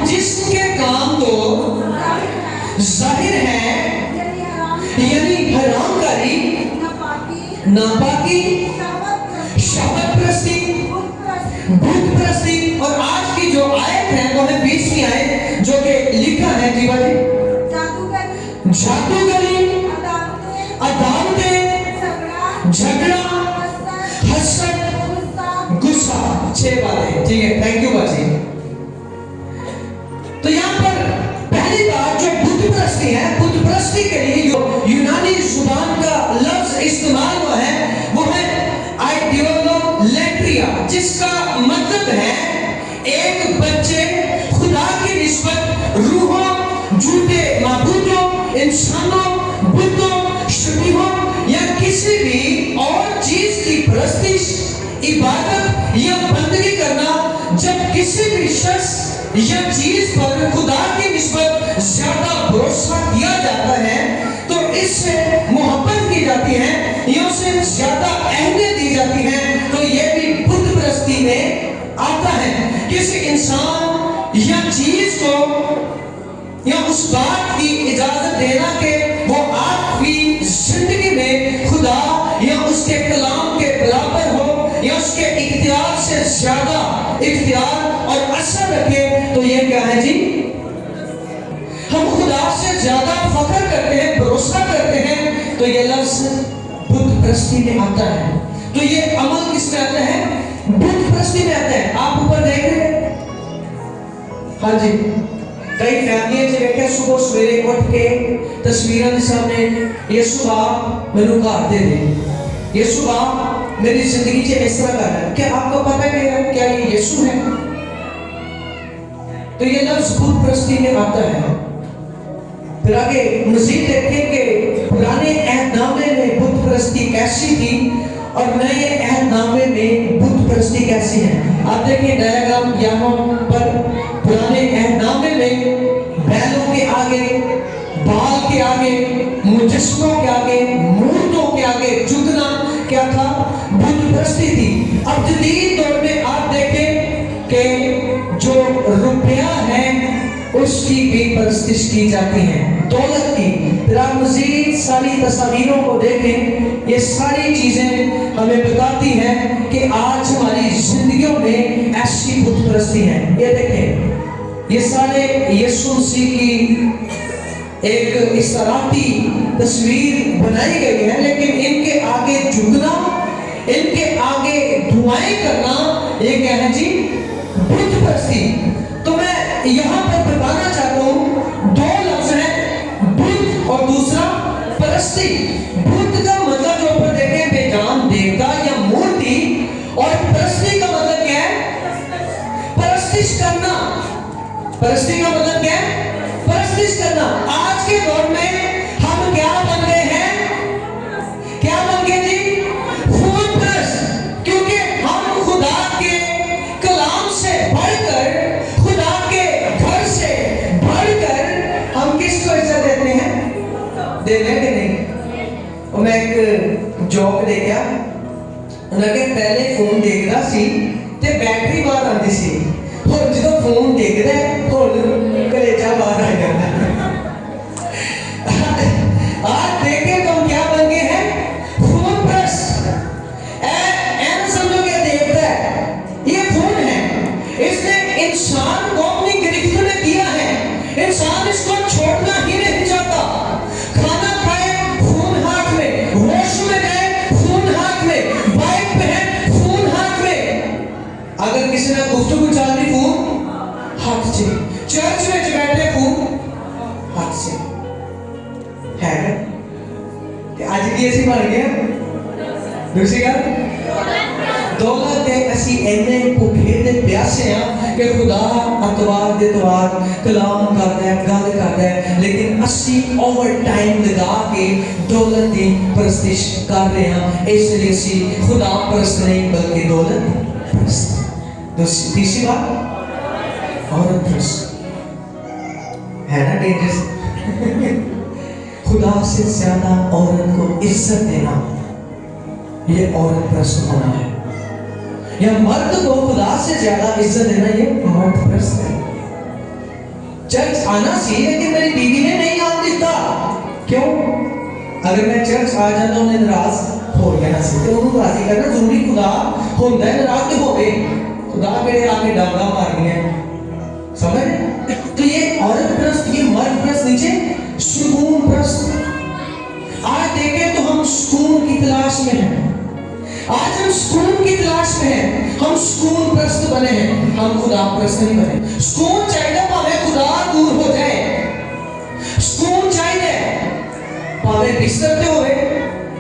और जिसके काम तो जाहिर है, यानी हरामकारी, नापाकी, शपथ परस्ती, भूत परस्ती। और आज की जो आयत है वो है 20वीं आयत, जो कि लिखा है जीवा जी, जादूगरी, अदालतें, झगड़ा, हसद, गुस्सा, 6 बातें। ठीक है, थैंक यू बाजी। तो यहाँ पर पहली बात जो बुत परस्ती है, बुत परस्ती के लिए जो यूनानी जुबान का लफ्ज इस्तेमाल हुआ है वो है आइडियोलेट्रिया, जिसका मतलब है एक बच्चे खुदा की निस्बत रूहों, झूठे माबूदों, इंसानों, बुतों, शबीहों या किसी भी और चीज की परस्तिश, इबादत या बंदगी करना। जब किसी भी शख्स या चीज पर खुदा की निस्बत ज्यादा भरोसा किया जाता है तो इससे मोहब्बत की जाती है या उसे ज्यादा अहमियत दी जाती है, तो ये भी बुत परस्ती में आता है। किसी इंसान या चीज को या उस बात की इजाजत देना कि वो आपकी जिंदगी में खुदा या उसके कलाम के बराबर हो या उसके इख्तियार से ज्यादा इख्तियार और असर रखे, तो ये क्या है जी? हम खुदा से ज्यादा फख्र करते हैं, भरोसा करते हैं, तो ये लफ्ज बुत परस्ती में आता है। तो ये अमल किसमें आता है? बुत परस्ती में आता है। आप ऊपर देख रहे हैं, हाँ जी, कई फैमिलियां जो बैठे सुबह सवेरे उठ के तस्वीरों के सामने यीशु आप मैनू घर दे दे, यीशु आप मेरी जिंदगी से इस तरह कर है। क्या आपको पता है क्या ये यीशु है? तो ये लफ्ज बुत परस्ती में आता है। फिर आगे मजीद देखें कि पुराने अहदनामे में बुत परस्ती कैसी थी और नए अहदनामे में बुत परस्ती कैसी है। आप देखिए डायग्राम यहाँ पर, पुराने अहदनामे में बैलों के आगे, बाल के आगे, मुजस्समों के आगे, मूर्तों के आगे झुकना क्या था? बुत परस्ती थी। अब जदीद दौर में आप देखें कि जो रुपया है उसकी भी परस्तिश की जाती है, दौलत की। फिर आप मजीद सारी तस्वीरों को देखें, ये सारी चीजें हमें बताती हैं कि आज हमारी जिंदगियों में ऐसी बुत परस्ती है। ये देखें, ये सारे यीशु मसीह की एक इस्तराती तस्वीर बनाई गई है, लेकिन इनके आगे झुकना, इनके आगे दुआएं करना, ये क्या है जी? बुत परस्ती। तो मैं यहाँ पर बताना चाहता हूँ, 2 लफ्ज हैं, बुत और दूसरा परस्ती। बुत का मतलब जो ऊपर देखें बेजान देवता या मूर्ति, और परस्ती का मतलब क्या है? परस्तिश करना। परस्ती का मतलब क्या है? परस्तिश करना। आज के दौर में हम क्या बन गए हैं? क्या बन गए जी? फूल परस्त। क्योंकि हम खुदा के कलाम से बढ़कर, खुदा के घर से बढ़कर हम किसको इज्जत देते हैं? देने के नहीं। और मैं एक जोक देखा, उन्होंने पहले फोन देखता सी ते बैटरी बाहर आती सी, और जो फोन देखता है कलेजा बाहर आ जाता है। आज देखें तो हम क्या बन गए हैं? फोन परस्त। समझो क्या देखता है? ये फोन है, इसने इंसान को अपनी गिरफ्त में किया है। इंसान इसको छोड़ना ही नहीं चाहता। खाना खाए फोन हाथ में, वॉशरूम में गए फोन हाथ में, बाइक पे है फोन हाथ में, अगर किसी ने गुफ्तगू चल रही फोन हाथ से, चर्च में बैठे फोन हाथ से है। आज की ऐसी बन गया। दूसरी गल, दौलत दे असी इन्ने भुखे ते प्यासे हैं कि खुदा अतवार दे तवार कलाम करता है, गल करता है, लेकिन असी ओवर टाइम लगा के दौलत की परस्तिश कर रहे हैं। इसलिए असी खुदा परस्त नहीं बल्कि दौलत परस्त। तीसरी बात, औरत परस्त है ना, डेंजरस। खुदा से ज्यादा औरत को इज्जत देना, ये औरत परस्त होना है। या मर्द को खुदा से ज्यादा इज्जत देना, ये मर्द परस्त है। आना सी लेकिन मेरी बीवी ने नहीं आन दिता। क्यों? अगर मैं चर्च आ जाता उन्हें नाराज हो गया सी तो उन्हें राजी करना जरूरी खुदा होता है नाराज तो होवे खुदा मेरे आगे डांगा मारनी है समझ। तो ये औरत प्रस्त ये मर्द प्रस्त नीचे सुकून प्रस्त। आज देखें तो हम सुकून की तलाश में हैं। आज हम सुकून की तलाश में हैं। हम सुकून प्रस्त बने हैं, हम खुदा प्रस्त नहीं बने। सुकून चाहिए भावे खुदा दूर हो जाए, सुकून चाहिए भावे बिस्तर पे होवे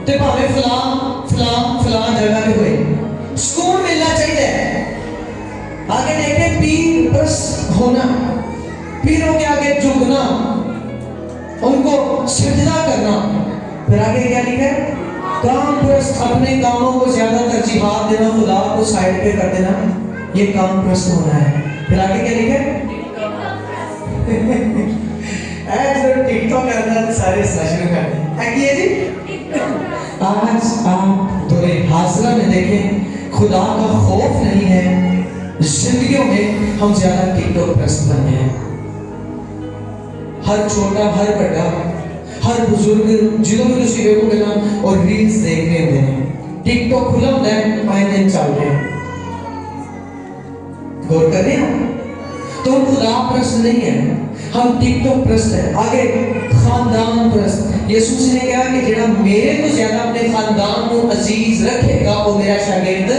ते भावे फलां जगह पे होए, सुकून मिलना चाहिए। आगे देखें पीर प्रस्त होना, पीरों के आगे झुकना, उनको सजदा करना। फिर आगे क्या लिखा है? काम प्रस्त, अपने कामों को ज्यादा तरजीहात देना, खुदा को साइड पे कर देना, ये काम प्रस्त होना है। फिर आगे क्या लिखा है? ऐसे टिकटॉक करना सारे शुरू कर दिए जी। आज आप दौरे हाज़िरा में देखें खुदा का खौफ नहीं है, जिंदगियों में हम ज्यादा टिकटॉक प्रस्त बने हैं। हर छोटा हर बड़ा हर बुजुर्ग जिन्हों भी तुसी देखोगे ना और रील्स देख रहे होते हैं, टिकटॉक खुला होता है, आए दिन चल रहे हैं। गौर कर रहे हैं? तो हम खुदा प्रस्त नहीं है, हम टिकटॉक प्रस्त है। आगे खानदान प्रस्त। यीशु ने कहा कि जेड़ा मेरे को ज्यादा अपने खानदान को अजीज रखेगा वो मेरा शागिर्द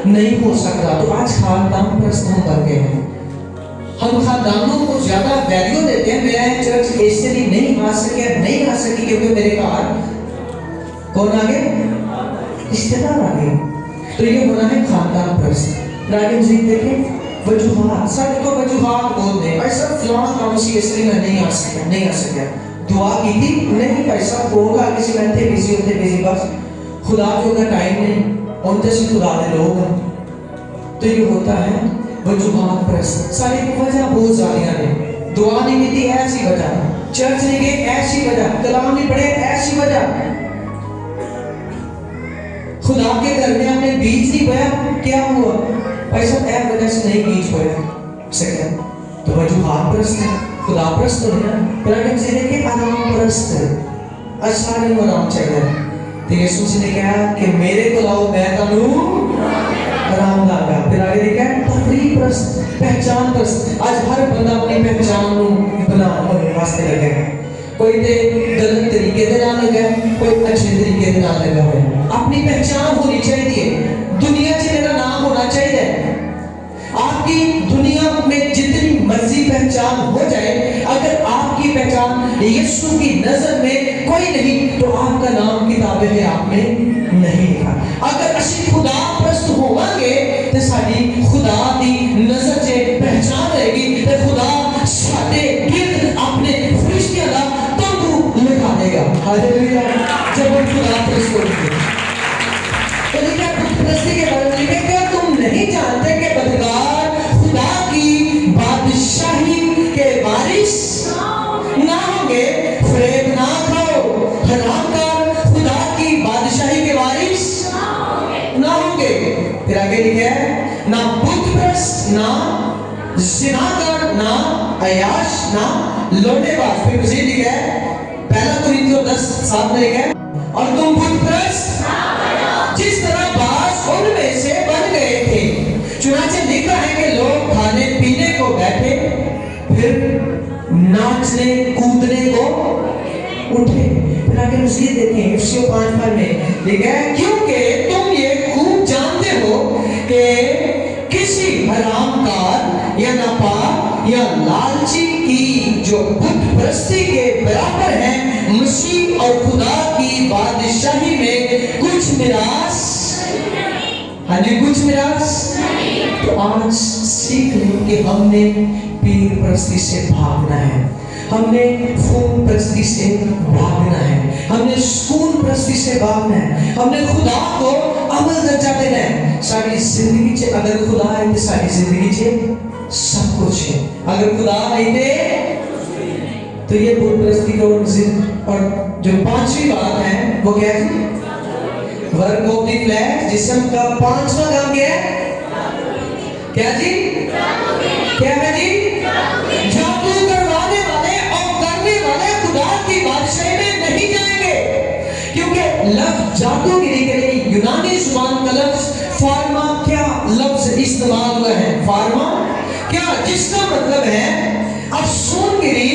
नहीं हो सकता। तो आज खानदान प्रस्त हम बन गए हैं। हम खानदानों को ज्यादा वैल्यू देते हैं। मेरा चर्च इसलिए नहीं आ सकी क्योंकि मेरे घर कौन आ गए? रिश्तेदार आ गए। तो ये होना है खानदान प्रस्त। रागिन जी देखें वजूहात, सारे को वजूहात बोलते हैं, ऐसा फलां काम सी इसलिए मैं नहीं आ सका। दुआ की थी नहीं पैसा होगा किसी में थे बिजी बस खुदा जो का टाइम नहीं उनसे से खुदा ने लोग। तो ये होता है वजूहात प्रस्त। सारी वजह बहुत सारियां ने, दुआ नहीं मिलती ऐसी वजह, चर्च नहीं गए ऐसी वजह, कलाम नहीं पढ़े ऐसी वजह, खुदा के घर में हमने बीज नहीं बोया क्या हुआ? पैसा ऐ वजह से नहीं बीज बोया। सेकंड तो वजूहात प्रस्त है, खुदा प्रस्त हो गया। प्रगट से देखिए आराम प्रस्त है, असारे को आराम चाहिए। तो यीशु ने कहा कि मेरे को लाओ मैं तनु आराम लागा। फिर आगे देखा तफरीह प्रस्त, पहचान प्रस्त। आज हर बंदा अपनी पहचान को बनाने वास्ते लगे, कोई ते गलत तरीके से ना लगा, कोई अच्छे तरीके से ना लगा है। अपनी पहचान होनी चाहिए, दुनिया से मेरा नाम होना चाहिए। आपकी दुनिया में जितनी मर्जी पहचान हो जाए, अगर आपकी पहचान यीशु की नजर में कोई नहीं तो आपका नाम किताबे में आपने नहीं लिखा। अगर असी खुदा प्रस्त होवांगे तो साडी खुदा दी नजर से पहचान रहेगी, तो खुदा साडे गिरद अपने फरिश्तियां दा तंबू लगा देगा। हालेलुया। जब हम खुदा प्रस्त होंगे तो लिखा बुत प्रस्ती के बारे में लिखा, क्या तुम नहीं जानते कि बदकार खुदा की बादशाही के वारिस ना होंगे? फरेब ना खाओ, हरामकार खुदा की बादशाही के वारिस ना होंगे। फिर आगे लिखा है ना बुत प्रस्त, ना ज़िनाकार, ना अयाश, ना लौंडेबाज। फिर मज़ीद लिखा है पहला कुरिन्थियों 10:7 में लिखा है और तुम बुत प्रस्त जिस तरह बास उनमें से बन गए थे। चुनाचे लिखा है कि लोग खाने पीने को बैठे, फिर नाचने कूदने को उठे। फिर आगे मज़ीद देखें इफिसियों 5 में लिखा है क्योंकि तुम ये खूब जानते हो कि किसी हरामकार या नापाक या लालची की जो बुत परस्ती के बराबर है, मसीह और खुदा की बादशाही में कुछ मिरास हाँ जी कुछ मिरास। तो आज सीख लें कि हमने पीर परस्ती से भागना है, हमने फूल परस्ती से भागना है, हमने सुकून परस्ती से भागना है, हमने खुदा को अमल दर्जा देना है। सारी जिंदगी चे अगर खुदा है तो सारी जिंदगी चे सब कुछ है, अगर खुदा नहीं दे तो ये बुत परस्ती का और जो पांचवी बात है वो क्या है? वर्क ऑफ द फ्लैश, जिस्म का पांचवा काम क्या है? क्या जी? क्या है जी? जादू करवा जादूगिरी के लिए यूनानी जुबान का लफ्ज फार्मा क्या लफ्ज इस्तेमाल हुआ है। फार्मा क्या, जिसका मतलब है अफसूनगिरी,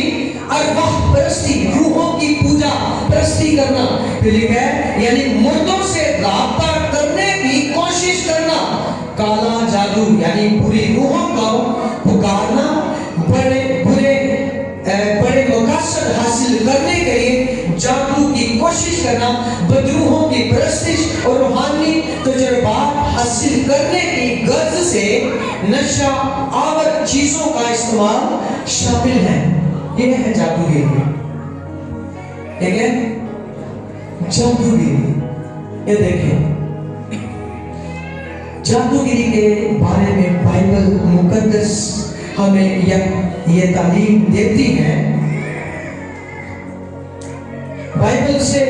अरवाह परस्ती, रूहों की पूजा परस्ती करना। फिर लिखा है यानी मुर्दों से राब्ता करने की कोशिश करना। काला जादू यानी बुरी रूहों को पुकारना, बड़े मकसद हासिल करने के लिए जादू की कोशिश करना, बदरूहों की परस्तिश और रूहानी तजुर्बात हासिल करने की गर्ज से नशा आवर चीजों का इस्तेमाल शामिल है। ये है जादूगिरी। ठीक है, जादूगिरी। ये देखें, जादूगिरी के बारे में बाइबल मुकद्दस हमें ये तालीम देती है। बाइबल से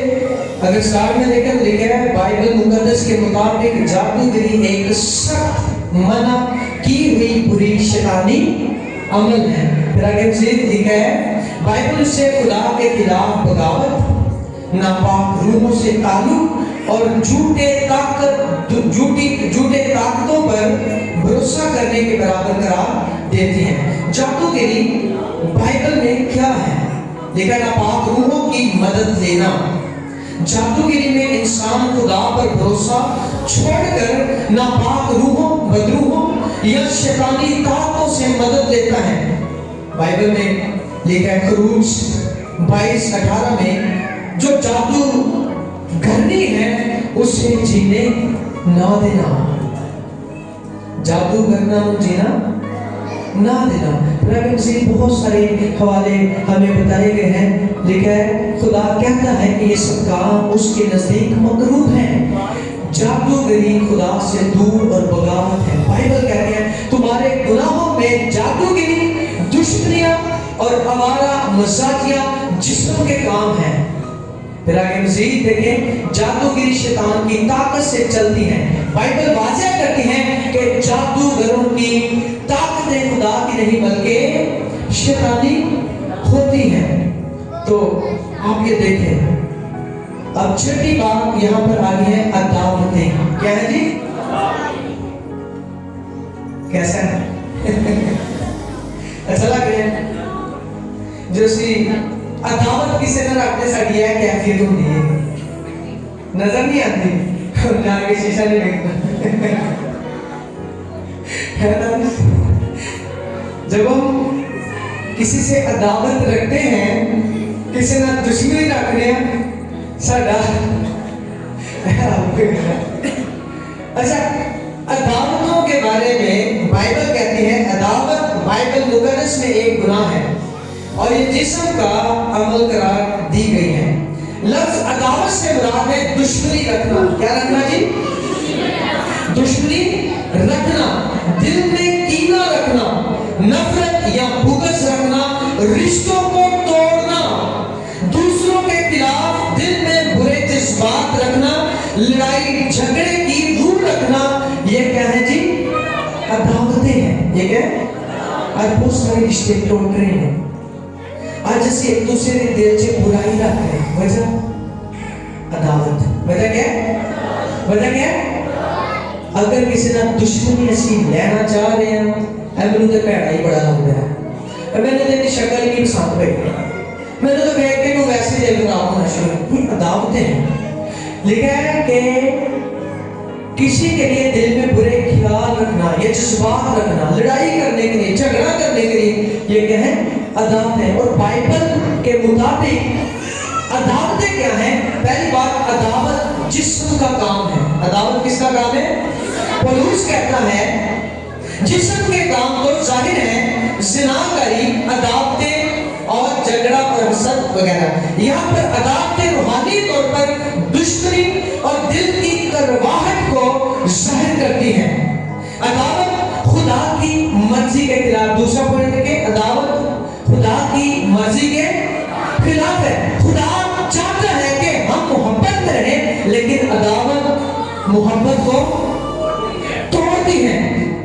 अगर स्टार्ट में देखें तो लिखा है बाइबल मुकद्दस के मुताबिक जादूगिरी एक सख्त मना की हुई बुरी शैतानी अमल है। फिर आगे मज़ीद लिखा है बाइबल से खुदा के खिलाफ बगावत, नापाक रूहों से ताल्लुक और झूठे ताकतों पर भरोसा करने के बराबर करार देती है। जादूगिरी बाइबल में क्या है? लिखा नापाक रूहों की मदद लेना। जादूगिरी में इंसान खुदा पर भरोसा छोड़कर नापाक रूहों, बदरूहों या शैतानी ताकतों से मदद लेता है। बाइबल में लिखा है खरूज 22:18 में जो जादू करनी है उसे जीने ना देना। जादू करना और जीना ना देना। प्रभु से बहुत सारे हवाले हमें बताए गए हैं। लिखा है खुदा कहता है कि ये सब काम उसके नजदीक मकरूह है। जादूगरी खुदा से दूर और बगावत है। बाइबल कहती है तुम्हारे गुनाहों में जादूगिरी, दुश्मनियां और आवारा मजाकियां जिस्म के काम हैं। फिर आगे मज़ीद देखें जादूगिरी शैतान की ताकत से चलती है। बाइबल वाज़ेह करती है कि जादूगरों की ताकतें खुदा की नहीं बल्कि शैतानी होती हैं। तो आप ये देखें, अब छठी बात यहाँ पर आ गई है अदावतें। क्या है जी? कैसा है? अच्छा लग रहा है? जैसी अदावत किसी ने रखने साड़ी है कैफियत होती है, नजर नहीं आती, जाके शीशा नहीं देखना है ना। जब हम किसी से अदावत रखते हैं, किसी ना दुश्मनी रखने साडा अच्छा, अदावतों के बारे में बाइबल कहती है अदावत बाइबल मुकद्दस में एक गुनाह है और ये जिस्म का अमल करार दी गई है। लफ्ज अदावत से मुराद है दुश्मनी रखना। क्या रखना जी? दुश्मनी रखना, दिल में कीना रखना, नफरत या बुग़्ज़ रखना, रिश्तों को तोड़ना, दूसरों के खिलाफ दिल में बुरे जज्बात रखना, लड़ाई झगड़े की रूह रखना। ये क्या है जी? अदावतें हैं। ये क्या? आज बहुत सारे रिश्ते टूट रहे हैं। आज से एक दूसरे के दिल से बुराई रख रहे हैं। वजह अदावत। वजह क्या? वजह क्या? अगर किसी ना दुश्मनी असी लेना चाह रहे हैं, मैंने तो भैड़ा ही बड़ा लगता है, मैंने तो शक्ल ही नहीं पसंद पई, मैंने तो देख के वैसे दिल खराब होना शुरू। अदावतें हैं। लिखा है कि किसी के लिए दिल में बुरे ख्याल रखना, ये जज्बात रखना, लड़ाई करने के लिए, झगड़ा करने के लिए, ये क्या है? अदावत है। और बाइबल के मुताबिक अदावतें क्या है? पहली बात, अदावत जिस्म का काम है। अदावत किसका काम है? पौलुस कहता है जिस्म के काम तो जाहिर है ज़िनाकारी, अदावतें और झगड़ा और हसद वगैरह। यहाँ पर अदावतें रूहानी तौर पर दुश्मनी और दिल की करवाहट को जाहिर करती है। अदावत खुदा की मर्जी के खिलाफ। दूसरा पॉइंट देखें, अदावत खुदा की मर्जी के खिलाफ है। खुदा चाहता है कि हम मोहब्बत में रहें, लेकिन अदावत मोहब्बत को तोड़ती है।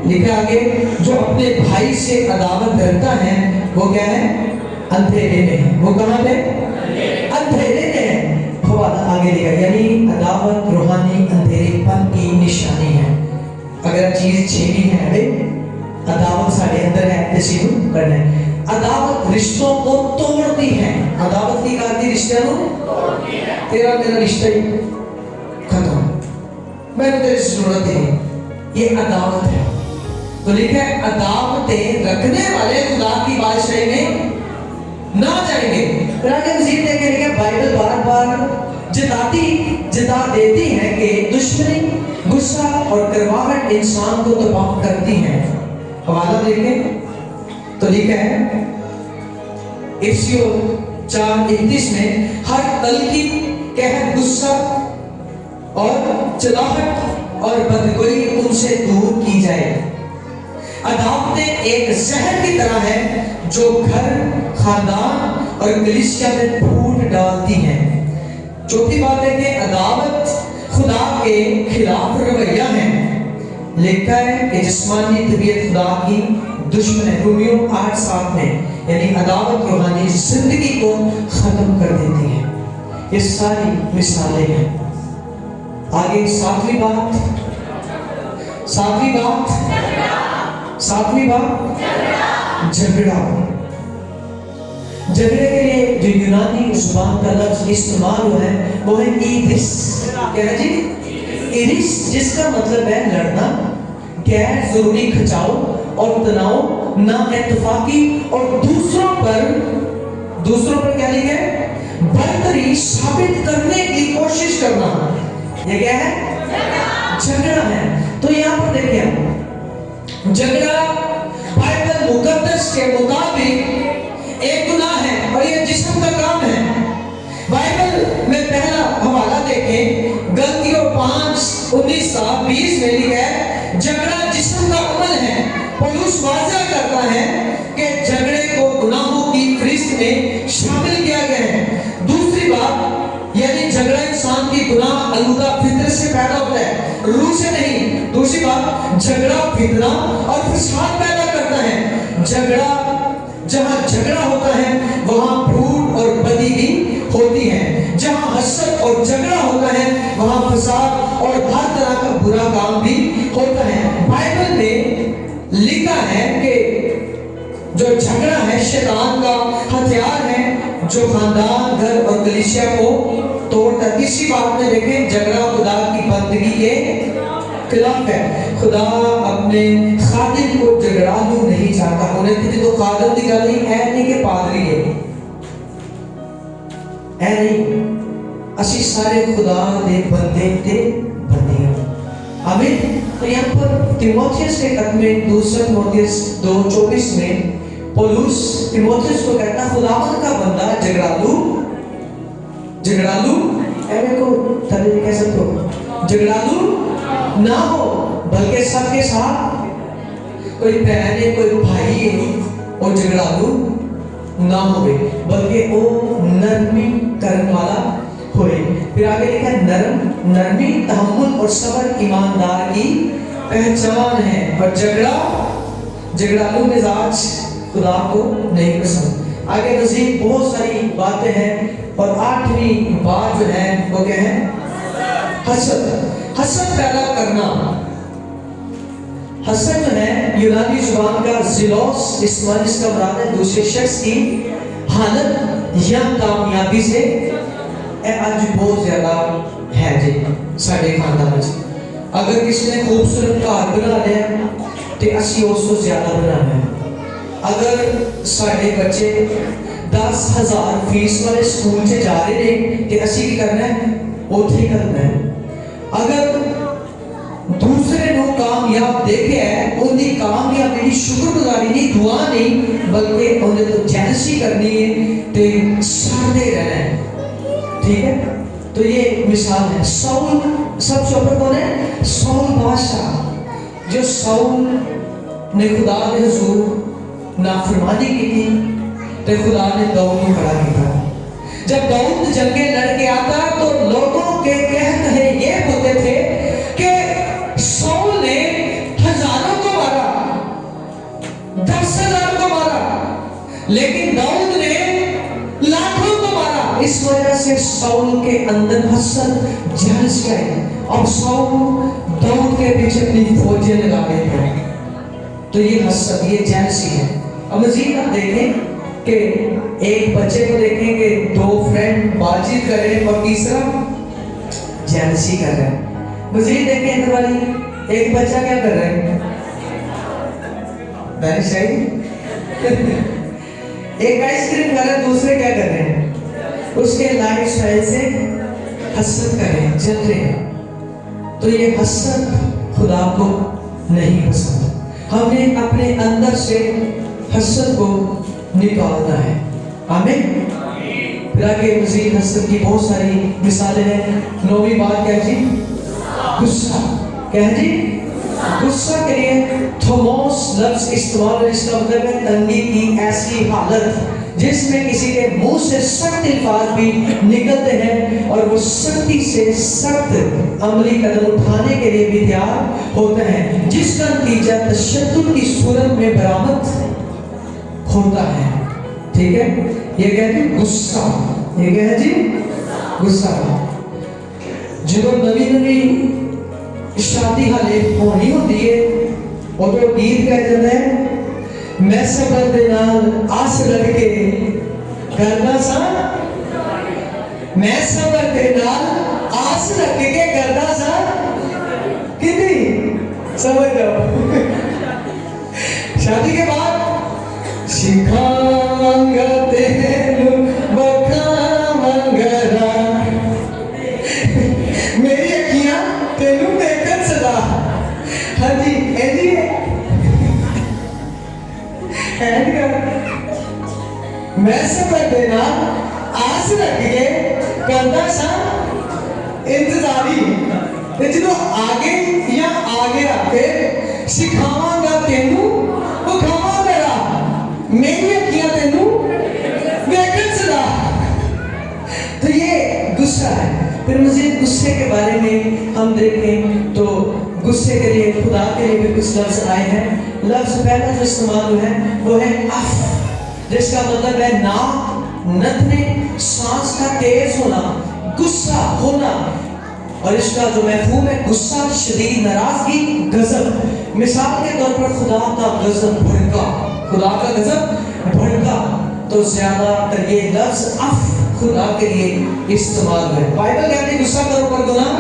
लिखा आगे, जो अपने भाई से अदावत करता है वो क्या है? अंधेरे में है। वो कहाँ पे? अंधेरे में है। आगे लिखा, यानी अदावत रूहानी अंधेरेपन की निशानी है। अगर चीज छीनी है वे अदावत साढ़े अंदर है तो सीनू करना है। अदावत रिश्तों को तोड़ती है। अदावत की करती रिश्तों को तोड़ती है। तेरा मेरा रिश्ता ही खत्म, मैंने तेरे से जरूरत नहीं, ये अदावत है। तो लिखा है अदावतें रखने वाले खुदा की बादशाही में ना जाएंगे। फिर आगे मजीद देखें, लिखा बाइबल बार बार जता देती है कि दुश्मनी, गुस्सा और करवाहट इंसान को तबाह करती है। हवाला देखें तो लिखा है इफिसियों 4:31 में हर तल्खी, कहर, गुस्सा और चिल्लाहट और बदगोई उनसे दूर की जाए। अदावतें एक जहर की तरह है जो घर, खानदान और कलीसिया में फूट डालती हैं। चौथी बात है कि अदावत खुदा के खिलाफ रवैया है। लिखा है कि जिस्मानी तबीयत खुदा की दुश्मन है, रोमियो 8:7 में। यानी अदावत रूहानी जिंदगी को खत्म कर देती है। ये सारी मिसालें हैं। आगे सातवीं बात झगड़ा। झगड़े के लिए जो यूनानी जुबान का लफ्ज इस्तेमाल हुआ है वो है ईरिस। क्या है जी? ईरिस, जिसका मतलब है लड़ना, गैर जरूरी खिंचाव और तनाव, ना इत्तेफाकी और दूसरों पर क्या लिखा है? बर्तरी साबित करने की कोशिश करना। ये क्या है? झगड़ा है। तो यहाँ पर देखिए, झगड़ा बाइबल मुकद्दस के मुताबिक एक गुनाह है और ये जिस्म का काम है। बाइबल में पहला हवाला देखें, गलतियों 5:19-20 में लिखा है झगड़ा जिस्म का अमल है। पौलुस वाज़ा करता है कि झगड़े को गुनाहों की फहरिस्त में शामिल किया गया है। दूसरी बात, यानी झगड़ा इंसान की गुनाह आलूदा फितरत से पैदा होता है, रूह से नहीं। दूसरी बात, झगड़ा फितना और फसाद पैदा करता है। जहां झगड़ा होता है वहां फूट और बदी भी होती है। जहां हसद और झगड़ा होता है वहां फसाद और हर तरह का बुरा काम भी होता है। बाइबल में लिखा है कि जो झगड़ा है शैतान का हथियार है जो खानदान, घर और कलीसिया को तोड़ता है। इसी बात में देखें, झगड़ा खुदा की बंदगी के खिलाफ है। खुदा अपने खादिम को झगड़ालू नहीं चाहता। उन्हें तो खादिम की गल नहीं कि पादरी है नहीं, असी सारे खुदा दे बंदे ते बंदियां। आमीन। तो यहाँ पर तीमुथियुस के खत में 2 तीमुथियुस 2:24 में पौलुस तीमुथियुस को कहता है खुदावंद का बंदा झगड़ालू ऐसे को तभी कह सकते हो, झगड़ालू ना हो, बल्कि सबके साथ, कोई बहन है, कोई भाई है, वो झगड़ालू ना होवे, बल्कि वो नरमी करने वाला होए। फिर आगे लिखा है नरमी, तहम्मुल और सब्र ईमानदार की पहचान है। और झगड़ालू मिजाज खुदा को नहीं पसंद। आगे मज़ीद बहुत सारी बातें हैं और 8वीं बात जो है वो क्या है? हसद पैदा करना। हसद जो है यूनानी जुबान का ज़िलोस, इसका मुराद है दूसरे शख्स की हालत या कामयाबी से। आज बहुत ज्यादा है जी साढ़े खानदान में। अगर किसी ने खूबसूरत घर बना लिया तो असी उसको ज्यादा बनाना है। अगर साढ़े बच्चे 10,000 फीस वाले स्कूल से जा रहे हैं तो असी की करना है, उथे ही करना है। अगर दूसरे लोग कामयाब देखे है, उनकी कामयाबी की शुक्रगुजारी नहीं, दुआ नहीं, बल्कि उन्हें तो जेलसी करनी है, तो सड़ते रहना है। ठीक है, तो ये मिसाल है। साउल सबसे ऊपर कौन है? साउल बादशाह। जो साउल ने खुदा के हुजूर नाफरमानी की थी तो खुदा ने दाऊद को खड़ा किया। जब दाऊद जंगे लड़के आता तो लोगों के कहते हैं ये होते थे कि साउल ने हजारों को मारा, 10,000 को मारा, लेकिन दाऊद ने लाखों को मारा। इस वजह से साउल के अंदर हसद जलस गए। अब साउल दाऊद के पीछे अपनी फौजें लगाने लगे। तो ये हसद, ये जलसी है। अब मजीद आप देखें कि एक बच्चे को देखेंगे, दो फ्रेंड बातचीत कर रहे हैं और तीसरा जेलसी कर रहा है। मजीद देखें इधर वाली, एक बच्चा क्या कर रहा है? एक आइसक्रीम खा रहा है, दूसरे क्या कर रहे हैं? उसके लाइफ स्टाइल से हसद कर रहे हैं, चल रहे हैं। तो ये हसद खुदा को नहीं पसंद। हमने अपने अंदर से हसद को निकालना है। आमीन। फिर आगे मजीद हसद की बहुत सारी मिसालें हैं। 9वीं बात क्या जी? गुस्सा। क्या है जी? गुस्सा के लिए थोमोस लफ्ज इस्तेमाल है, इसका मतलब है तंगी की ऐसी हालत जिसमें किसी के मुंह से सख्त अल्फाज भी निकलते हैं और वो सख्ती से सख्त अमली कदम उठाने के लिए भी तैयार होते हैं, जिसका नतीजा तशद्दुद की सूरत में बरामद होता है। ठीक है, ये कहते हैं गुस्सा। ये क्या है जी? गुस्सा। जो नवी नवी शादी हाले होनी होती है और तो गीत कह जाता है, मैं सबर दे नाल आस रख के करना सा, मैं सबर दे नाल आस रख के करना सा, कितनी समझ जाओ। शादी के बाद सिखाऊंगा तेनू बखावांगा, मेरी अखियां तेनू देखन सदा। हाँ जी, ऐसी मैं सबर देना आस रख के करदा सा इंतजारी, ते जो आगे या आ गया फिर सिखावांगा तेनू बखावांगा, मेरी अखियां तेनू देखन सदा। तो ये गुस्सा है। फिर मजीद गुस्से के बारे में हम देखें तो गुस्से के लिए खुदा के लिए भी कुछ लफ्ज आए हैं। लफ्ज पहला जो इस्तेमाल है वो है अफ, जिसका मतलब है नाक नथने, सांस का तेज होना, गुस्सा होना। और इसका जो मफहूम है गुस्सा, शदीद नाराजगी, गजब। मिसाल के तौर पर खुदा का गजब भड़का, खुदा का गजब भड़का, तो ज्यादातर ये लफ्ज अफ खुदा के लिए इस्तेमाल है। बाइबल कहती है गुस्सा करो पर गुनाह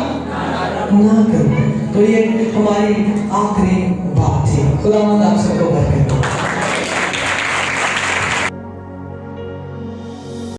ना करो। तो ये हमारी आखिरी बात थी। खुदावंद आप सबको